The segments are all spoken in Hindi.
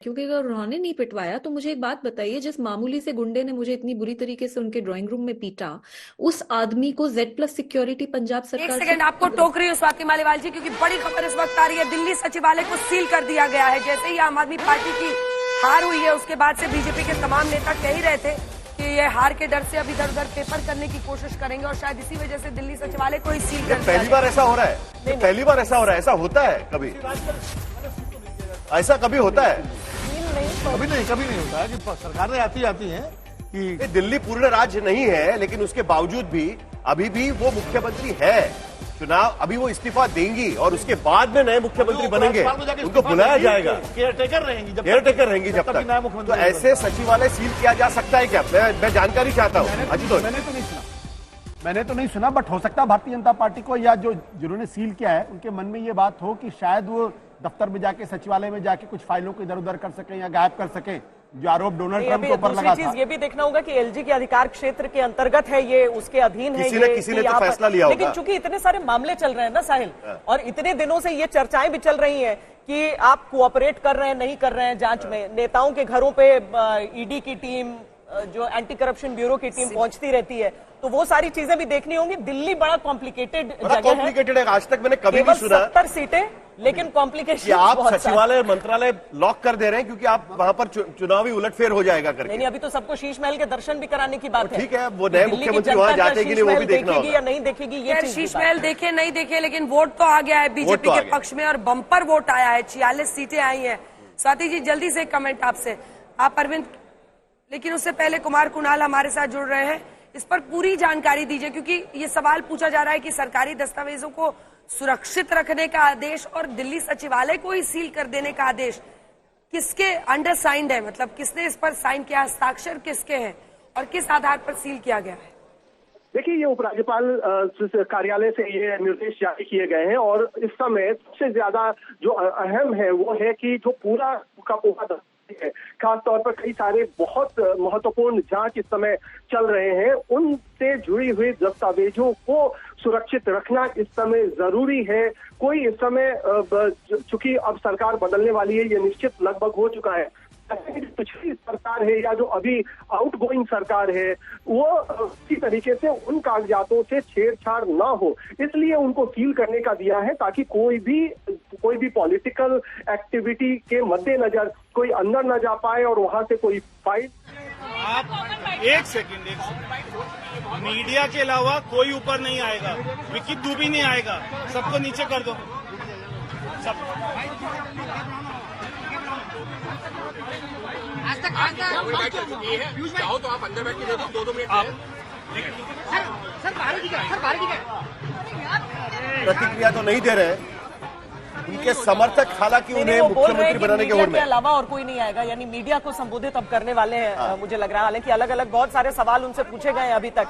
क्योंकि अगर उन्होंने नहीं पिटवाया तो मुझे एक बात बताइए, जिस मामूली से गुंडे ने मुझे इतनी बुरी तरीके से उनके ड्राइंग रूम में पीटा, उस आदमी को Z+ सिक्योरिटी पंजाब एक सरकार सेकंड आपको टोक रही हूँ स्वाति मालीवाल जी, क्योंकि बड़ी खबर इस वक्त आ रही है। दिल्ली सचिवालय को सील कर दिया गया है। जैसे ही आम आदमी पार्टी की हार हुई है, उसके बाद से बीजेपी के तमाम नेता कह ही रहे थे कि ये हार के डर से अब इधर उधर पेपर करने की कोशिश करेंगे और शायद इसी वजह से दिल्ली सचिवालय को ही सील कर दिया। पहली बार ऐसा हो रहा है, पहली बार ऐसा हो रहा है। ऐसा होता है कभी? ऐसा कभी होता है? कभी नहीं होता है कि सरकारें आती हैं कि दिल्ली पूर्ण राज्य नहीं है, लेकिन उसके बावजूद भी अभी भी वो मुख्यमंत्री है। चुनाव अभी वो इस्तीफा देंगी और उसके बाद में नए मुख्यमंत्री बनेंगे, उनको बुलाया जाएगा। केयरटेकर रहेंगी जब तक। तो ऐसे सचिवालय सील किया जा सकता है क्या? मैं जानकारी चाहता हूँ। मैंने तो नहीं सुना, बट हो सकता है भारतीय जनता पार्टी को या जो जिन्होंने सील किया है उनके मन में ये बात हो कि शायद वो दफ्तर में जाके, सचिवालय में जाके कुछ फाइलों को इधर उधर कर सके या गायब कर सके, जो आरोप डोनाल्ड ट्रंप के ऊपर लगा था। चीज ये भी देखना होगा कि एलजी के अधिकार क्षेत्र के अंतर्गत है, ये उसके अधीन है। किसी ने तो फैसला लिया होगा। लेकिन चूंकि इतने सारे मामले चल रहे हैं ना साहिल, और इतने दिनों से ये चर्चाएं भी चल रही हैं कि आप कोऑपरेट कर रहे हैं नहीं कर रहे हैं जांच में, नेताओं के घरों पे ईडी की टीम, जो एंटी करप्शन ब्यूरो की टीम पहुंचती रहती है, तो वो सारी चीजें भी देखनी होंगी। दिल्ली बड़ा कॉम्प्लिकेटेड जगह है। आज तक मैंने कभी नहीं सुना 70 सीटें, लेकिन कॉम्प्लिकेशन आप सचिवालय मंत्रालय लॉक कर दे रहे हैं क्योंकि आप वहां पर चुनावी उलटफेर हो जाएगा करके। नहीं, अभी तो सबको शीश महल के दर्शन भी कराने की बात है। ठीक है, वो नए मुख्यमंत्री वहां जाते कि नहीं वो भी देखना होगा या नहीं देखेगी, ये शीश महल देखे नहीं देखे, लेकिन वोट तो आ गया है बीजेपी के पक्ष में और बम्पर वोट आया है। 46 सीटें आई हैं। स्वाति जी, जल्दी से कमेंट आपसे। आप अरविंद, लेकिन उससे पहले कुमार कुणाल हमारे साथ जुड़ रहे हैं, इस पर पूरी जानकारी दीजिए, क्योंकि ये सवाल पूछा जा रहा है कि सरकारी दस्तावेजों को सुरक्षित रखने का आदेश और दिल्ली सचिवालय को ही सील कर देने का आदेश किसके अंडर साइंड है? मतलब किसने इस पर साइन किया, हस्ताक्षर किसके हैं और किस आधार पर सील किया गया है? देखिए, ये उपराज्यपाल कार्यालय से ये निर्देश जारी किए गए हैं और इस समय सबसे ज्यादा जो अहम है वो है कि जो पूरा का पूरा है, खास तौर पर कई सारे बहुत महत्वपूर्ण जांच इस समय चल रहे हैं, उनसे जुड़ी हुई दस्तावेजों को सुरक्षित रखना इस समय जरूरी है। कोई इस समय, चूंकि अब सरकार बदलने वाली है, ये निश्चित लगभग हो चुका है, पिछली सरकार है या जो अभी आउटगोइंग सरकार है वो इसी तरीके से उन कागजातों से छेड़छाड़ ना हो, इसलिए उनको सील करने का दिया है, ताकि कोई भी पॉलिटिकल एक्टिविटी के मद्देनजर कोई अंदर न जा पाए और वहां से कोई फाइल। आप एक सेकंड, मीडिया के अलावा कोई ऊपर नहीं आएगा, विकी दुबे नहीं आएगा, सबको नीचे कर दो। सब चाहो तो आप अंदर बैठ के दे दो, 2 मिनट प्रतिक्रिया तो नहीं दे रहे उनके समर्थक, हालांकि उन्हें मुख्यमंत्री बनाने के होड़ में अलावा और कोई नहीं आएगा, यानी मीडिया को संबोधित अब करने वाले हैं। मुझे लग रहा है हालांकि अलग अलग बहुत सारे सवाल उनसे पूछे गए हैं अभी तक,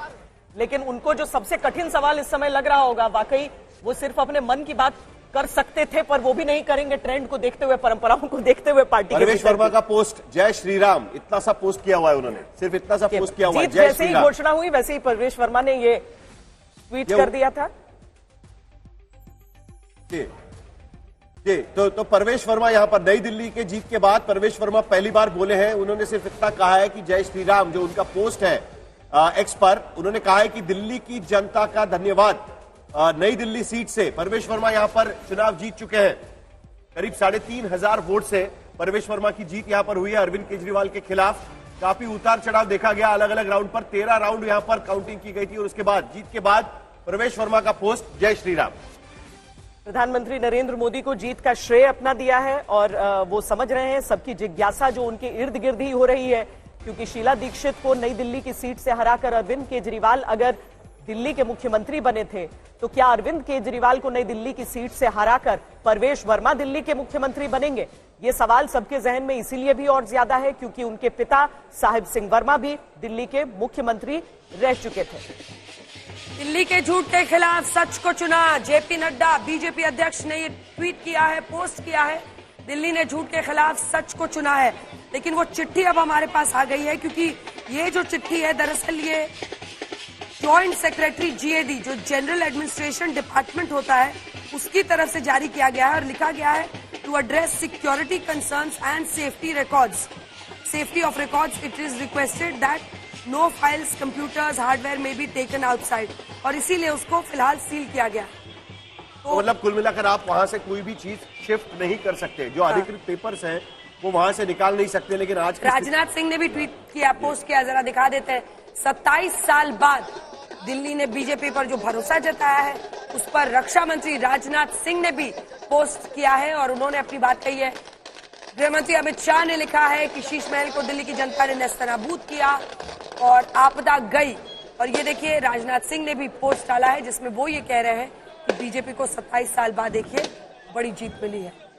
लेकिन उनको जो सबसे कठिन सवाल इस समय लग रहा होगा, वाकई वो सिर्फ अपने मन की बात कर सकते थे पर वो भी नहीं करेंगे, ट्रेंड को देखते हुए, परंपराओं को देखते हुए। पार्टी परवेश वर्मा का पोस्ट जय श्री राम, इतना सा पोस्ट किया हुआ है उन्होंने, सिर्फ इतना सा पोस्ट किया हुआ है। जैसे ही घोषणा हुई वैसे ही परवेश वर्मा ने ये ट्वीट कर दिया था। जी, तो परवेश वर्मा यहाँ पर नई दिल्ली के जीत के बाद परवेश वर्मा पहली बार बोले हैं। उन्होंने सिर्फ इतना कहा है कि जय श्री राम, जो उनका पोस्ट है एक्स पर, उन्होंने कहा है कि दिल्ली की जनता का धन्यवाद। नई दिल्ली सीट से परवेश वर्मा यहां पर चुनाव जीत चुके हैं। करीब 3,500 वोट से परवेश वर्मा की जीत यहां पर हुई है अरविंद केजरीवाल के खिलाफ। काफी उतार चढ़ाव देखा गया अलग अलग राउंड पर, 13 राउंड यहां पर काउंटिंग की गई थी और उसके बाद जीत के बाद परवेश वर्मा का पोस्ट जय श्री राम। प्रधानमंत्री नरेंद्र मोदी को जीत का श्रेय अपना दिया है और वो समझ रहे हैं सबकी जिज्ञासा जो उनके इर्द गिर्द ही हो रही है, क्योंकि शीला दीक्षित को नई दिल्ली की सीट से हराकर अरविंद केजरीवाल अगर दिल्ली के मुख्यमंत्री बने थे, तो क्या अरविंद केजरीवाल को नई दिल्ली की सीट से हराकर परवेश वर्मा दिल्ली के मुख्यमंत्री बनेंगे? ये सवाल सबके जहन में इसीलिए भी और ज्यादा है क्योंकि उनके पिता साहिब सिंह वर्मा भी दिल्ली के मुख्यमंत्री रह चुके थे। दिल्ली के झूठ के खिलाफ सच को चुना, जेपी नड्डा बीजेपी अध्यक्ष ने ये ट्वीट किया है, पोस्ट किया है। दिल्ली ने झूठ के खिलाफ सच को चुना है, लेकिन वो चिट्ठी अब हमारे पास आ गई है, क्योंकि ये जो चिट्ठी है दरअसल ये जॉइंट सेक्रेटरी जीएडी, जो जनरल एडमिनिस्ट्रेशन डिपार्टमेंट होता है, उसकी तरफ से जारी किया गया है और लिखा गया है, to to address security concerns and safety of records, it is requested that no files, computers, hardware may be taken outside. और इसीलिए उसको फिलहाल सील किया गया। तो मतलब कुल मिलाकर आप वहां से कोई भी चीज शिफ्ट नहीं कर सकते, जो अधिकृत पेपर्स हैं वो वहां से निकाल नहीं सकते। लेकिन आज राजनाथ सिंह ने भी ट्वीट किया, पोस्ट किया, जरा दिखा देते हैं। 27 साल बाद दिल्ली ने बीजेपी पर जो भरोसा जताया है उस पर रक्षा मंत्री राजनाथ सिंह ने भी पोस्ट किया है और उन्होंने अपनी बात कही है। गृह मंत्री अमित शाह ने लिखा है कि शीश महल को दिल्ली की जनता ने नेस्तनाबूद किया और आपदा गई। और ये देखिए राजनाथ सिंह ने भी पोस्ट डाला है जिसमें वो ये कह रहे हैं कि बीजेपी को 27 साल बाद देखिए बड़ी जीत मिली है।